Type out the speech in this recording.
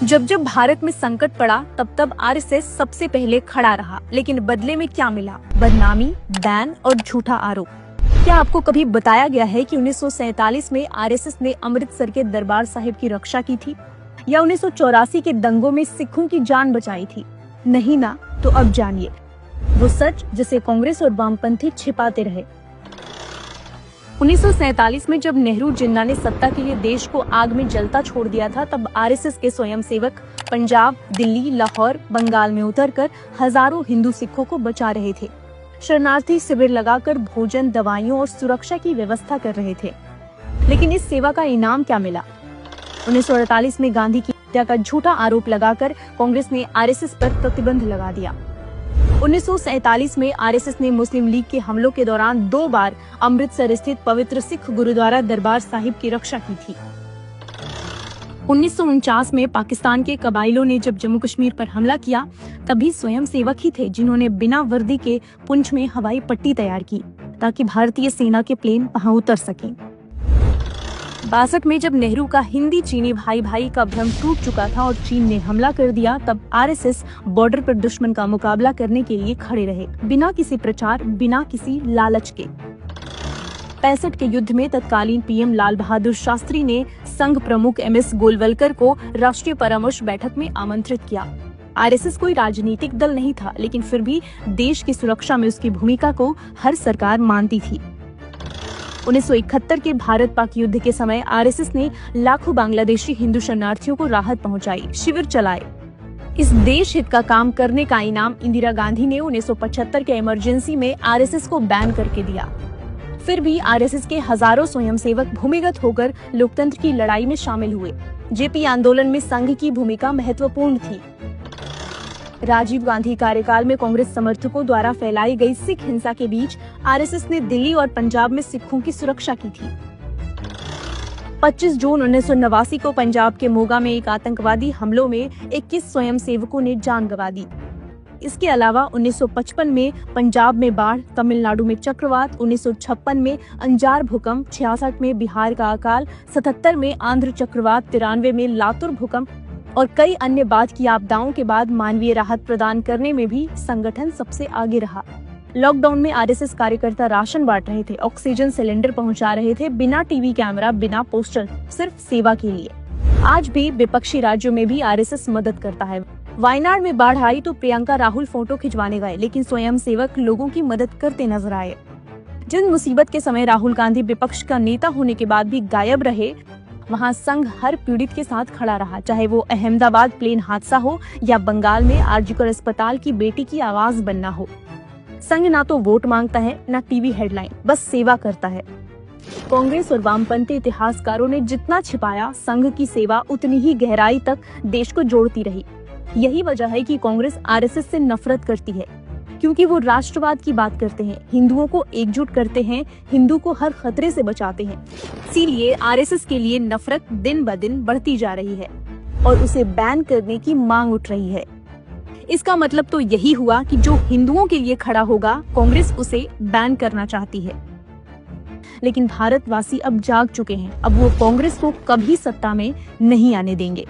जब जब भारत में संकट पड़ा तब तब आरएसएस सबसे पहले खड़ा रहा, लेकिन बदले में क्या मिला? बदनामी, बैन और झूठा आरोप। क्या आपको कभी बताया गया है कि 1947 में आरएसएस ने अमृतसर के दरबार साहिब की रक्षा की थी या 1984 के दंगों में सिखों की जान बचाई थी? नहीं ना? तो अब जानिए वो सच जिसे कांग्रेस और वामपंथी छिपाते रहे। 1947 में जब नेहरू जिन्ना ने सत्ता के लिए देश को आग में जलता छोड़ दिया था, तब आरएसएस के स्वयंसेवक पंजाब, दिल्ली, लाहौर, बंगाल में उतरकर हजारों हिंदू सिखों को बचा रहे थे। शरणार्थी शिविर लगाकर भोजन, दवाइयों और सुरक्षा की व्यवस्था कर रहे थे। लेकिन इस सेवा का इनाम क्या मिला? 1948 में गांधी की हत्या का झूठा आरोप लगाकर कांग्रेस ने आरएसएस पर प्रतिबंध लगा दिया। 1947 में आरएसएस ने मुस्लिम लीग के हमलों के दौरान 2 बार अमृतसर स्थित पवित्र सिख गुरुद्वारा दरबार साहिब की रक्षा की थी। 1949 में पाकिस्तान के कबाइलों ने जब जम्मू कश्मीर पर हमला किया, तभी स्वयंसेवक ही थे जिन्होंने बिना वर्दी के पुंछ में हवाई पट्टी तैयार की ताकि भारतीय सेना के प्लेन वहां उतर सकें। 62 में जब नेहरू का हिंदी चीनी भाई भाई का भ्रम टूट चुका था और चीन ने हमला कर दिया, तब आरएसएस बॉर्डर पर दुश्मन का मुकाबला करने के लिए खड़े रहे, बिना किसी प्रचार, बिना किसी लालच के। 65 के युद्ध में तत्कालीन पीएम लाल बहादुर शास्त्री ने संघ प्रमुख एमएस गोलवलकर को राष्ट्रीय परामर्श बैठक में आमंत्रित किया। आरएसएस कोई राजनीतिक दल नहीं था, लेकिन फिर भी देश की सुरक्षा में उसकी भूमिका को हर सरकार मानती थी। 1971 के भारत पाक युद्ध के समय आरएसएस ने लाखों बांग्लादेशी हिंदू शरणार्थियों को राहत पहुंचाई, शिविर चलाए। इस देश हित का काम करने का इनाम इंदिरा गांधी ने 1975 के इमरजेंसी में आरएसएस को बैन करके दिया। फिर भी आरएसएस के हजारों स्वयंसेवक भूमिगत होकर लोकतंत्र की लड़ाई में शामिल हुए। जेपी आंदोलन में संघ की भूमिका महत्वपूर्ण थी। राजीव गांधी कार्यकाल में कांग्रेस समर्थकों द्वारा फैलाई गई सिख हिंसा के बीच आरएसएस ने दिल्ली और पंजाब में सिखों की सुरक्षा की थी। 25 जून 1989 को पंजाब के मोगा में एक आतंकवादी हमलों में 21 स्वयंसेवकों ने जान गंवा दी। इसके अलावा 1955 में पंजाब में बाढ़, तमिलनाडु में चक्रवात, 1956 में अंजार भूकंप, 66 में बिहार का अकाल, 77 में आंध्र चक्रवात, 93 में लातूर भूकंप और कई अन्य बाद की आपदाओं के बाद मानवीय राहत प्रदान करने में भी संगठन सबसे आगे रहा। लॉकडाउन में आरएसएस कार्यकर्ता राशन बांट रहे थे, ऑक्सीजन सिलेंडर पहुंचा रहे थे, बिना टीवी कैमरा, बिना पोस्टर, सिर्फ सेवा के लिए। आज भी विपक्षी राज्यों में भी आरएसएस मदद करता है। वायनाड में बाढ़ आई तो प्रियंका राहुल फोटो खिंचवाने गए, लेकिन स्वयंसेवक लोगों की मदद करते नजर आए। जिन मुसीबत के समय राहुल गांधी विपक्ष का नेता होने के बाद भी गायब रहे, वहाँ संघ हर पीड़ित के साथ खड़ा रहा, चाहे वो अहमदाबाद प्लेन हादसा हो या बंगाल में आरजीकर अस्पताल की बेटी की आवाज बनना हो। संघ ना तो वोट मांगता है, ना टीवी हेडलाइन, बस सेवा करता है। कांग्रेस और वामपंथी इतिहासकारों ने जितना छिपाया, संघ की सेवा उतनी ही गहराई तक देश को जोड़ती रही। यही वजह है कि कांग्रेस आरएसएस से नफरत करती है, क्योंकि वो राष्ट्रवाद की बात करते हैं, हिंदुओं को एकजुट करते हैं, हिंदू को हर खतरे से बचाते हैं। इसीलिए आरएसएस के लिए नफरत दिन ब दिन बढ़ती जा रही है और उसे बैन करने की मांग उठ रही है। इसका मतलब तो यही हुआ कि जो हिंदुओं के लिए खड़ा होगा, कांग्रेस उसे बैन करना चाहती है। लेकिन भारतवासी अब जाग चुके हैं, अब वो कांग्रेस को कभी सत्ता में नहीं आने देंगे।